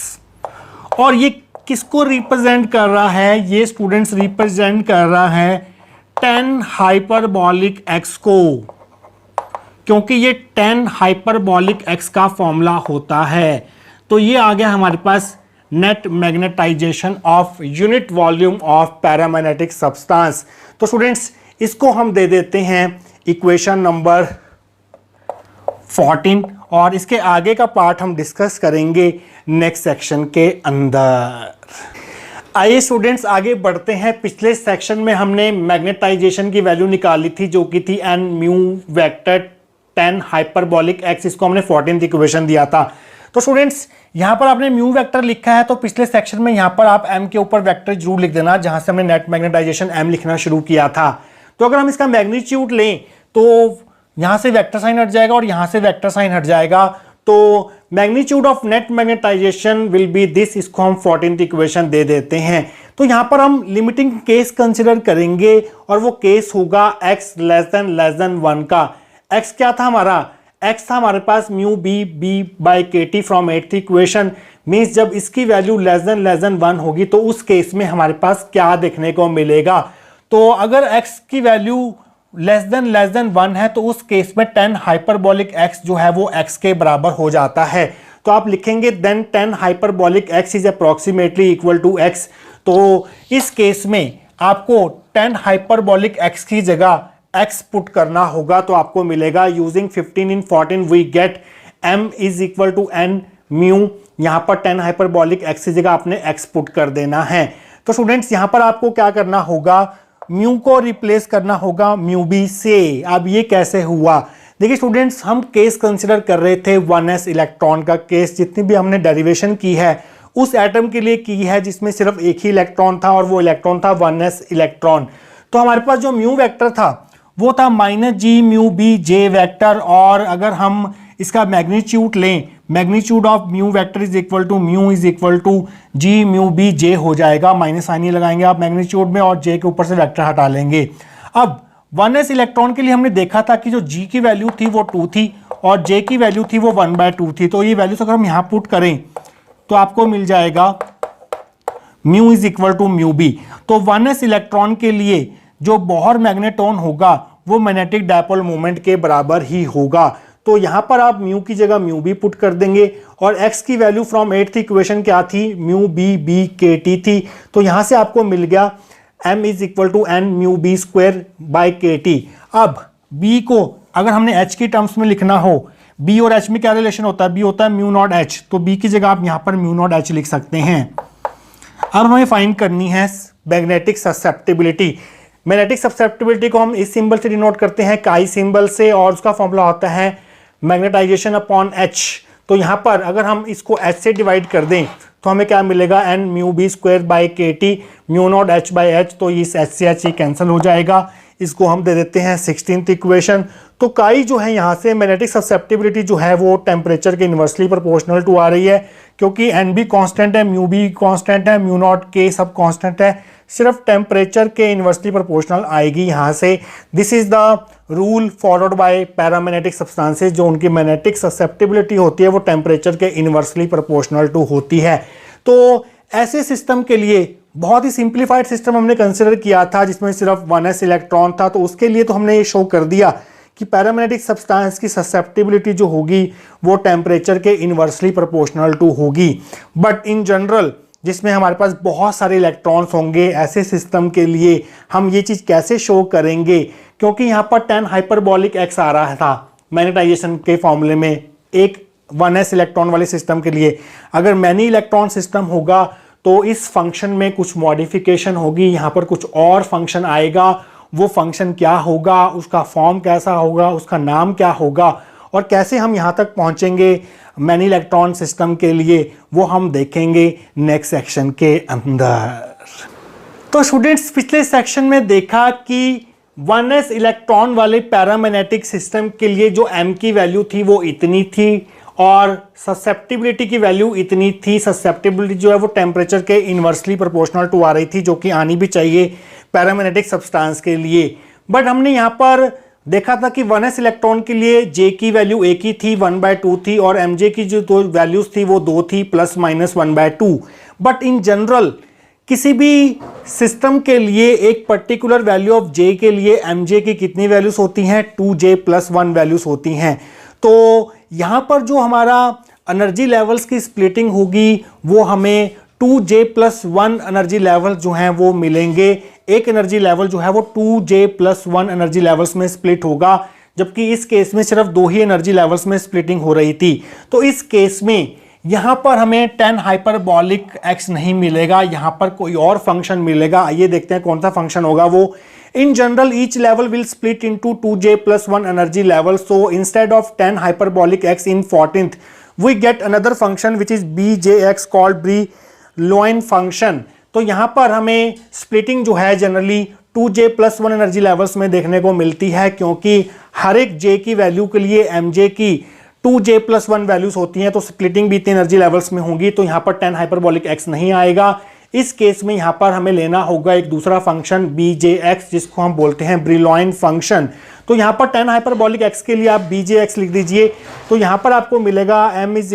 और ये किसको रिप्रेजेंट कर रहा है, ये स्टूडेंट्स रिप्रेजेंट कर रहा है 10 हाइपरबॉलिक x को, क्योंकि ये 10 हाइपरबॉलिक x का फॉर्मूला होता है। तो ये आ गया हमारे पास net magnetization of unit volume of paramagnetic substance. तो स्टूडेंट्स इसको हम दे देते हैं इक्वेशन नंबर 14, और इसके आगे का पार्ट हम डिस्कस करेंगे नेक्स्ट सेक्शन के अंदर। आइए स्टूडेंट्स आगे बढ़ते हैं। पिछले सेक्शन में हमने मैग्नेटाइजेशन की वैल्यू निकाली थी जो कि थी n mu vector 10 hyperbolic x, इसको हमने 14th इक्वेशन दिया था। तो स्टूडेंट्स यहाँ पर आपने म्यू वेक्टर लिखा है, तो पिछले सेक्शन में यहाँ पर आप m के ऊपर वेक्टर जरूर लिख देना, जहाँ से हमने नेट मैग्नेटाइजेशन m लिखना शुरू किया था। तो अगर हम इसका मैग्नीट्यूड लें तो यहाँ से वेक्टर साइन हट जाएगा और यहाँ से वेक्टर साइन हट जाएगा, तो magnitude of net magnetization will be this, इसको हम 14th इक्वेशन दे देते हैं। तो यहाँ पर हम लिमिटिंग केस कंसिडर करेंगे और वो केस होगा x << 1 का। x क्या था हमारा, x था हमारे पास mu b/kt from 8th equation. Means जब इसकी वैल्यू << 1 होगी तो उस केस में हमारे पास क्या देखने को मिलेगा। तो अगर x की वैल्यू << 1 है तो उस केस में 10 हाइपरबॉलिक x जो है वो x के बराबर हो जाता है। तो आप लिखेंगे then 10 hyperbolic x is approximately equal to x। तो इस केस में आपको 10 हाइपरबॉलिक x की जगह x पुट करना होगा, तो आपको मिलेगा using 15 in 14 we get m is equal to n mu. यहाँ पर 10 हाइपरबॉलिक x की जगह आपने x पुट कर देना है। तो स्टूडेंट्स यहाँ पर आपको क्या करना होगा, म्यू को रिप्लेस करना होगा म्यू बी से। अब ये कैसे हुआ, देखिए स्टूडेंट्स हम केस कंसिडर कर रहे थे 1s इलेक्ट्रॉन का केस। जितनी भी हमने डेरिवेशन की है उस एटम के लिए की है जिसमें सिर्फ एक ही इलेक्ट्रॉन था और वो इलेक्ट्रॉन था 1s इलेक्ट्रॉन। तो हमारे पास जो म्यू वेक्टर था वो था -g mu B J vector, और अगर हम इसका मैग्नीट्यूड लें, magnitude of mu vector is equal to mu is equal to g mu B j हो जाएगा। माइनस साइन लगाएंगे आप मैग्नीट्यूड में और जे के ऊपर से वेक्टर हटा लेंगे। अब 1s इलेक्ट्रॉन के लिए हमने देखा था कि जो g की वैल्यू थी वो 2 थी और j की वैल्यू थी वो 1/2 थी। तो ये वैल्यूज अगर हम यहाँ पुट करें तो आपको मिल जाएगा mu is equal to mu B. तो 1s इलेक्ट्रॉन के लिए जो बोहर मैग्नेटॉन होगा वो मैग्नेटिक डायपोल मोमेंट के बराबर ही होगा। तो यहां पर आप म्यू की जगह म्यू बी पुट कर देंगे और x की वैल्यू फ्रॉम 8th इक्वेशन क्या थी, म्यू बी के टी थी। तो यहां से आपको मिल गया m is equal to n mu B square by के टी। अब b को अगर हमने h की टर्म्स में लिखना हो, b और h में क्या रिलेशन होता है, b होता है म्यू नॉट h, तो b की जगह आप यहां पर म्यू नॉट h लिख सकते हैं। अब हमें फाइंड करनी है मैग्नेटिक ससेप्टिबिलिटी। मैग्नेटिक ससेप्टिबिलिटी को हम इस सिंबल से डिनोट करते हैं, काई सिंबल से, और उसका फॉर्मूला होता है मैग्नेटाइजेशन अपॉन h। तो यहाँ पर अगर हम इसको h से डिवाइड कर दें तो हमें क्या मिलेगा, N mu B square by के T mu naught H by H, तो इस एच से एच कैंसिल हो जाएगा। इसको हम दे देते हैं 16th इक्वेशन। तो काई जो है यहाँ से मैग्नेटिक ससेप्टिबिलिटी जो है वो टेम्परेचर के इन्वर्सली प्रोपोर्शनल टू आ रही है, क्योंकि एन भी कांस्टेंट है, म्यू भी कांस्टेंट है, म्यू नॉट के सब कांस्टेंट है, सिर्फ टेम्परेचर के इन्वर्सली प्रोपोर्शनल आएगी यहाँ से। This is the rule followed by paramagnetic substances, जो उनकी मैग्नेटिक ससेप्टिबिलिटी होती है वो टेम्परेचर के इन्वर्सली प्रोपोर्शनल टू होती है। तो ऐसे सिस्टम के लिए बहुत ही सिंप्लीफाइड सिस्टम हमने कंसिडर किया था जिसमें सिर्फ 1s इलेक्ट्रॉन था, तो उसके लिए तो हमने ये शो कर दिया कि पैरामैग्नेटिक सब्सटेंस की ससेप्टिबिलिटी जो होगी वो टेम्परेचर के इन्वर्सली प्रोपोर्शनल टू होगी। बट इन जनरल जिसमें हमारे पास बहुत सारे इलेक्ट्रॉन्स होंगे, ऐसे सिस्टम के लिए हम ये चीज़ कैसे शो करेंगे, क्योंकि यहाँ पर 10 हाइपरबॉलिक एक्स आ रहा था मैग्नेटाइजेशन के फॉर्मूले में एक 1s इलेक्ट्रॉन वाले सिस्टम के लिए। अगर मैनी इलेक्ट्रॉन सिस्टम होगा तो इस फंक्शन में कुछ मॉडिफिकेशन होगी, यहाँ पर कुछ और फंक्शन आएगा। वो फंक्शन क्या होगा, उसका फॉर्म कैसा होगा, उसका नाम क्या होगा और कैसे हम यहाँ तक पहुँचेंगे मैनी इलेक्ट्रॉन सिस्टम के लिए, वो हम देखेंगे नेक्स्ट सेक्शन के अंदर। तो स्टूडेंट्स, पिछले सेक्शन में देखा कि 1s इलेक्ट्रॉन वाले पैरामैग्नेटिक सिस्टम के लिए जो m की वैल्यू थी वो इतनी थी और ससेप्टिबिलिटी की वैल्यू इतनी थी। ससेप्टिबिलिटी जो है वो टेम्परेचर के इन्वर्सली प्रोपोर्शनल टू आ रही थी, जो कि आनी भी चाहिए पैरामैग्नेटिक सब्सटेंस के लिए। बट हमने यहाँ पर देखा था कि 1s इलेक्ट्रॉन के लिए j की वैल्यू एक ही थी, 1/2 थी, और mj की जो दो वैल्यूज थी वो 2 थी, plus minus 1/2। But in general किसी भी सिस्टम के लिए एक पर्टिकुलर वैल्यू ऑफ j के लिए mj की कितनी वैल्यूज होती हैं, 2j + 1 वैल्यूज होती हैं। तो यहाँ पर जो हमारा एनर्जी लेवल्स की स्प्लिटिंग होगी वो हमें 2j + 1 एनर्जी लेवल जो हैं वो मिलेंगे। एक एनर्जी लेवल जो है वो 2j + 1 एनर्जी लेवल्स में स्प्लिट होगा, जबकि इस केस में सिर्फ 2 ही एनर्जी लेवल्स में स्प्लिटिंग हो रही थी। तो इस केस में यहाँ पर हमें 10 हाइपरबॉलिक x नहीं मिलेगा, यहाँ पर कोई और फंक्शन मिलेगा। आइए देखते हैं कौन सा फंक्शन होगा वो। In general, each level will split into 2j + 1 energy level. So instead of 10 hyperbolic x in 14th, we get another function which is bjx called Brillouin function. तो यहाँ पर हमें splitting जो है जनरली 2j + 1 एनर्जी लेवल्स में देखने को मिलती है, क्योंकि हर एक j की वैल्यू के लिए mj की 2j + 1 वैल्यूज होती हैं, तो स्प्लिटिंग भी इतनी एनर्जी लेवल्स में होंगी। तो यहाँ पर 10 हाइपरबॉलिक x नहीं आएगा। इस केस में यहाँ पर हमें लेना होगा एक दूसरा फंक्शन bjx, जिसको हम बोलते हैं ब्रिलॉइन फंक्शन। तो यहाँ पर 10 हाइपरबॉलिक x के लिए आप bjx लिख दीजिए। तो यहाँ पर आपको मिलेगा m =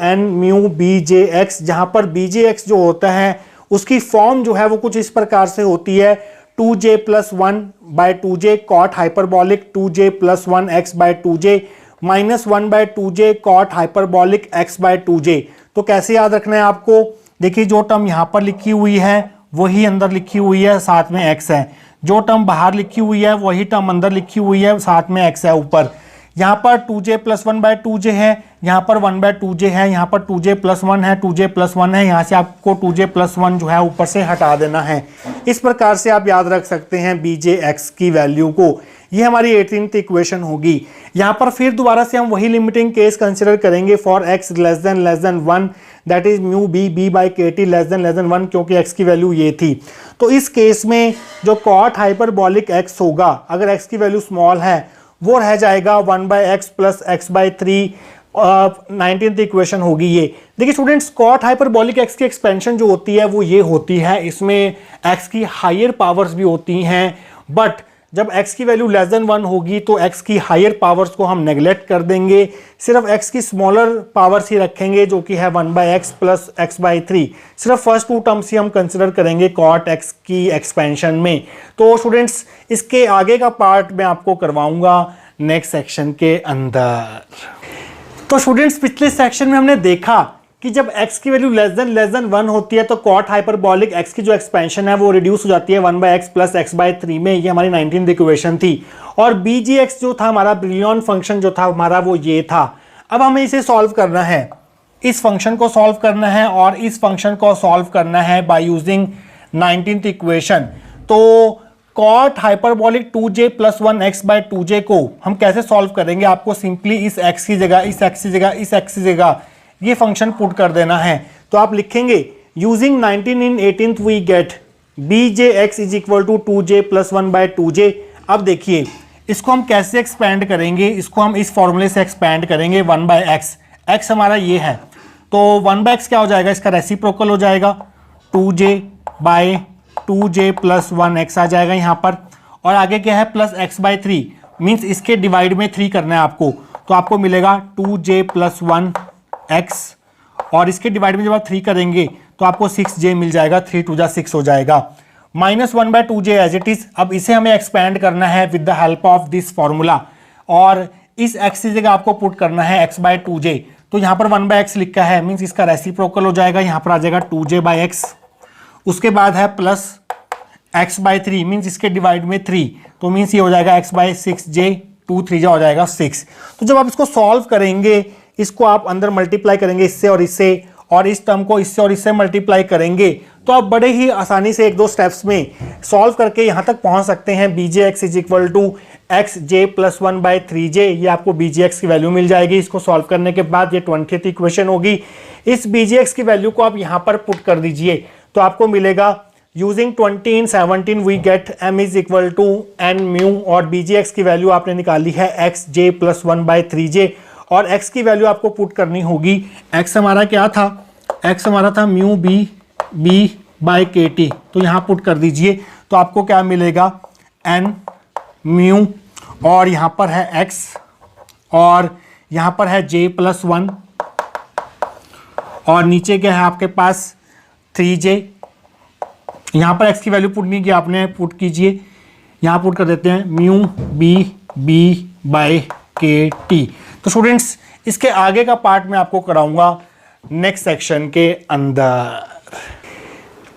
n μ bjx, जहाँ पर bjx जो होता है उसकी फॉर्म जो है वो कुछ इस प्रकार से होती है 2j + 1/2j cot hyperbolic 2j + 1 x/2j - 1/2j cot hyperbolic x/2j। तो कैसे याद रखना है आपको, देखिए जो टर्म यहाँ पर लिखी हुई है वही अंदर लिखी हुई है, साथ में x है। जो टर्म बाहर लिखी हुई है वही टर्म अंदर लिखी हुई है, साथ में x है ऊपर। यहाँ पर 2j + 1/2j है, यहाँ पर 1/2j है, यहाँ पर 2j + 1 है, 2j + 1 है। यहाँ से आपको 2j + 1 जो है ऊपर से हटा देना है। इस प्रकार से आप याद रख सकते हैं bjx की वैल्यू को। ये हमारी 18th इक्वेशन होगी। यहाँ पर फिर दोबारा से हम वही लिमिटिंग केस कंसिडर करेंगे for x < 1, that is μ b/kt < 1, क्योंकि x की वैल्यू ये थी। तो इस केस में जो कॉट हाइपरबॉलिक x होगा, अगर x की वैल्यू स्मॉल है, वो रह जाएगा 1/x + x/3। 19th इक्वेशन होगी ये। देखिए स्टूडेंट्स, कॉट हाइपरबॉलिक x की एक्सपेंशन जो होती है वो ये होती है, इसमें x की हायर पावर्स भी होती हैं, बट जब x की वैल्यू < 1 होगी तो x की हायर पावर्स को हम नेगलेक्ट कर देंगे, सिर्फ x की स्मॉलर पावर्स ही रखेंगे, जो कि है 1/x + x/3। सिर्फ फर्स्ट 2 टर्म्स ही हम कंसिडर करेंगे कॉट x की एक्सपेंशन में। तो स्टूडेंट्स, इसके आगे का पार्ट मैं आपको करवाऊंगा नेक्स्ट सेक्शन के अंदर। तो स्टूडेंट्स, पिछले सेक्शन में हमने देखा कि जब x की वैल्यू < 1 होती है तो कॉट हाइपरबॉलिक x की जो एक्सपेंशन है वो रिड्यूस हो जाती है 1/x + x/3 में। ये हमारी 19th इक्वेशन थी। और bgx जो था हमारा ब्रिलॉइन फंक्शन जो था हमारा वो ये था। अब हमें इसे सॉल्व करना है, इस फंक्शन को सॉल्व करना है, और इस फंक्शन को सॉल्व करना है बाय यूजिंग 19th इक्वेशन। तो कॉट हाइपरबॉलिक 2j + 1 x/2j को हम कैसे सॉल्व करेंगे, आपको सिंपली इस x की जगह, इस x की जगह, इस x की जगह ये फंक्शन पुट कर देना है। तो आप लिखेंगे using 19 in 18th we get bjx is equal to 2j plus 1 by 2j। अब देखिए इसको हम कैसे एक्सपैंड करेंगे, इसको हम इस फॉर्मूले से एक्सपैंड करेंगे 1 बाय एक्स। एक्स हमारा ये है, तो 1 बाय एक्स क्या हो जाएगा, इसका रेसिप्रोकल हो जाएगा 2j bye 2j plus 1 x आ जाएगा यहाँ पर। और आगे क्या है प्लस एक्स बाय 3, मीन्स इसके डिवाइड में 3 करना है आपको, तो आपको मिलेगा 2j प्लस 1 एक्स। और इसके डिवाइड में जब आप 3 करेंगे तो आपको 6j मिल जाएगा, 3 2 जा 6 हो जाएगा। Minus 1 by 2j as it is. अब इसे हमें एक्सपैंड करना है with the help of this formula, और इस x की जगह आपको पुट करना है x बाय 2j। तो यहाँ पर 1 बाय एक्स लिखा है, मीन्स इसका रेसिप्रोकल हो जाएगा, यहाँ पर आ जाएगा 2j बाय एक्स। उसके बाद है प्लस x बाय 3, मीन्स इसके डिवाइड में 3, तो मीन्स ये हो जाएगा x बाय 6j, 2 3 जा हो जाएगा 6। तो जब आप इसको सॉल्व करेंगे, इसको आप अंदर मल्टीप्लाई करेंगे इससे और इससे, और इस टर्म को इससे और इससे मल्टीप्लाई करेंगे, तो आप बड़े ही आसानी से 1-2 स्टेप्स में सॉल्व करके यहाँ तक पहुँच सकते हैं। bjx is equal to x j plus 1 by 3j, ये आपको bjx की वैल्यू मिल जाएगी। इसको सॉल्व करने के बाद ये 20th इक्वेशन होगी। इस bjx की वैल्यू को आप यहाँ पर पुट कर दीजिए, तो आपको मिलेगा using 20 in 17 we get m is equal to n mu, और bjx की वैल्यू आपने निकाली है x j plus 1 by 3j, और x की वैल्यू आपको पुट करनी होगी। x हमारा क्या था, x हमारा था म्यू b बाय के टी, तो यहाँ पुट कर दीजिए, तो आपको क्या मिलेगा n म्यू, और यहाँ पर है x, और यहाँ पर है j प्लस 1, और नीचे क्या है आपके पास 3j। यहाँ पर x की वैल्यू पुट नहीं की आपने, पुट कीजिए, यहाँ पुट कर देते हैं म्यू b बाय के टी। तो स्टूडेंट्स इसके आगे का पार्ट मैं आपको कराऊंगा नेक्स्ट सेक्शन के अंदर।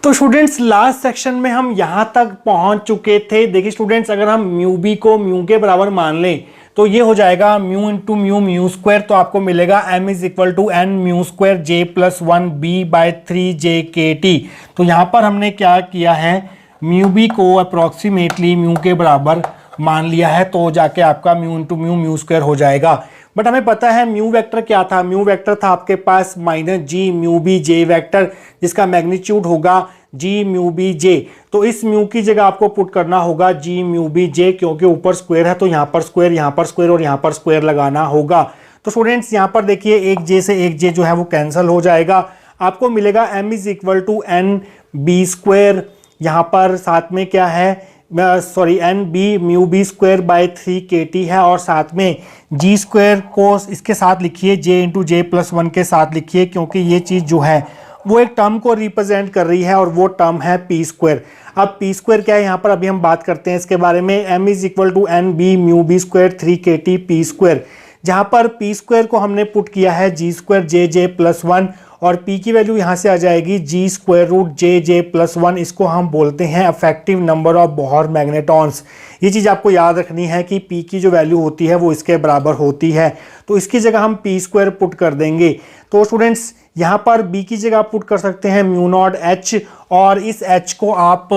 तो स्टूडेंट्स लास्ट सेक्शन में हम यहां तक पहुंच चुके थे। देखिए स्टूडेंट्स, अगर हम म्यू बी को म्यू के बराबर मान लें तो ये हो जाएगा म्यू इंटू म्यू स्क्वायर, तो आपको मिलेगा m is equal to n mu square j plus 1 b by 3j k T. तो यहाँ पर हमने क्या किया है, म्यू बी को अप्रॉक्सीमेटली म्यू के बराबर मान लिया है, तो जाके आपका म्यू इंटू म्यू स्क्वायर हो जाएगा। बट हमें पता है म्यू वेक्टर क्या था, म्यू वेक्टर था आपके पास minus g mu B J vector, जिसका मैग्नीट्यूड होगा जी म्यू बी जे। तो इस म्यू की जगह आपको पुट करना होगा जी म्यू बी जे, क्योंकि ऊपर स्क्वायर है तो यहाँ पर स्क्वायर, यहाँ पर स्क्वायर और यहाँ पर स्क्वायर लगाना होगा। तो स्टूडेंट्स यहाँ पर देखिए एक जे से एक जे जो है वो कैंसिल हो जाएगा, आपको मिलेगा m is equal to n b square, यहाँ पर साथ में क्या है sorry n b mu B square by 3 k T है, और साथ में जी स्क्वायर को इसके साथ लिखिए जे इंटू जे प्लस 1 के साथ लिखिए, क्योंकि ये चीज़ जो है वो एक टर्म को रिप्रेजेंट कर रही है और वो टर्म है पी स्क्वायर। अब पी स्क्वायर क्या है यहाँ पर अभी हम बात करते हैं इसके बारे में। M is equal to n b mu B square 3 k T P square, जहाँ पर पी स्क्वायर को हमने पुट किया है जी स्क्वायर जे जे प्लस 1, और p की वैल्यू यहाँ से आ जाएगी जी स्क्वायर रूट जे जे प्लस 1। इसको हम बोलते हैं इफेक्टिव नंबर ऑफ बोहर मैग्नेटॉन्स। ये चीज़ आपको याद रखनी है कि p की जो वैल्यू होती है वो इसके बराबर होती है, तो इसकी जगह हम p स्क्वायर पुट कर देंगे। तो स्टूडेंट्स यहाँ पर b की जगह आप पुट कर सकते हैं म्यू नॉट h, और इस h को आप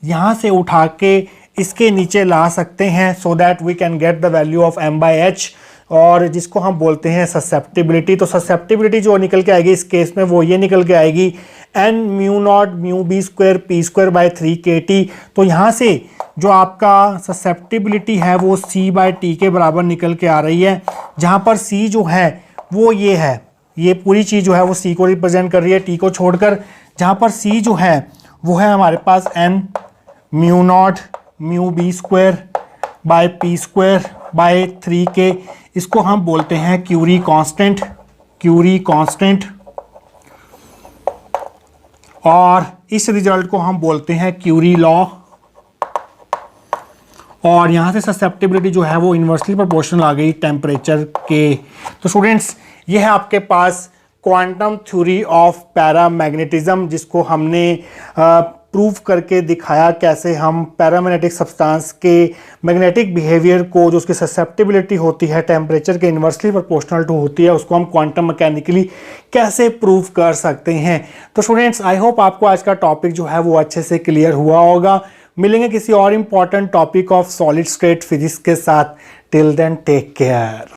यहाँ से उठा के इसके नीचे ला सकते हैं, so that we can get the value of m by h, और जिसको हम बोलते हैं ससेप्टिबिलिटी। तो ससेप्टिबिलिटी जो निकल के आएगी इस केस में वो ये निकल के आएगी n mu not mu B square p square by 3 k T. तो यहाँ से जो आपका ससेप्टिबिलिटी है वो c बाय टी के बराबर निकल के आ रही है, जहाँ पर c जो है वो ये है, ये पूरी चीज़ जो है वो c को रिप्रेजेंट कर रही है t को छोड़कर, जहाँ पर c जो है वो है हमारे पास n mu not mu B square by p square by 3 k. इसको हम बोलते हैं क्यूरी कांस्टेंट, क्यूरी कांस्टेंट, और इस रिजल्ट को हम बोलते हैं क्यूरी लॉ। और यहाँ से ससेप्टिबिलिटी जो है वो इन्वर्सली प्रोपोर्शनल आ गई टेम्परेचर के। तो स्टूडेंट्स ये है आपके पास क्वांटम थ्योरी ऑफ पैरामैग्नेटिज्म, जिसको हमने प्रूव करके दिखाया कैसे हम पैरामैग्नेटिक सब्सटेंस के मैग्नेटिक बिहेवियर को, जो उसकी ससेप्टिबिलिटी होती है टेम्परेचर के इन्वर्सली प्रोपोर्शनल टू होती है, उसको हम क्वांटम मैकेनिकली कैसे प्रूव कर सकते हैं। तो स्टूडेंट्स आई होप आपको आज का टॉपिक जो है वो अच्छे से क्लियर हुआ होगा। मिलेंगे किसी और important topic of solid state physics के साथ। Till then take care.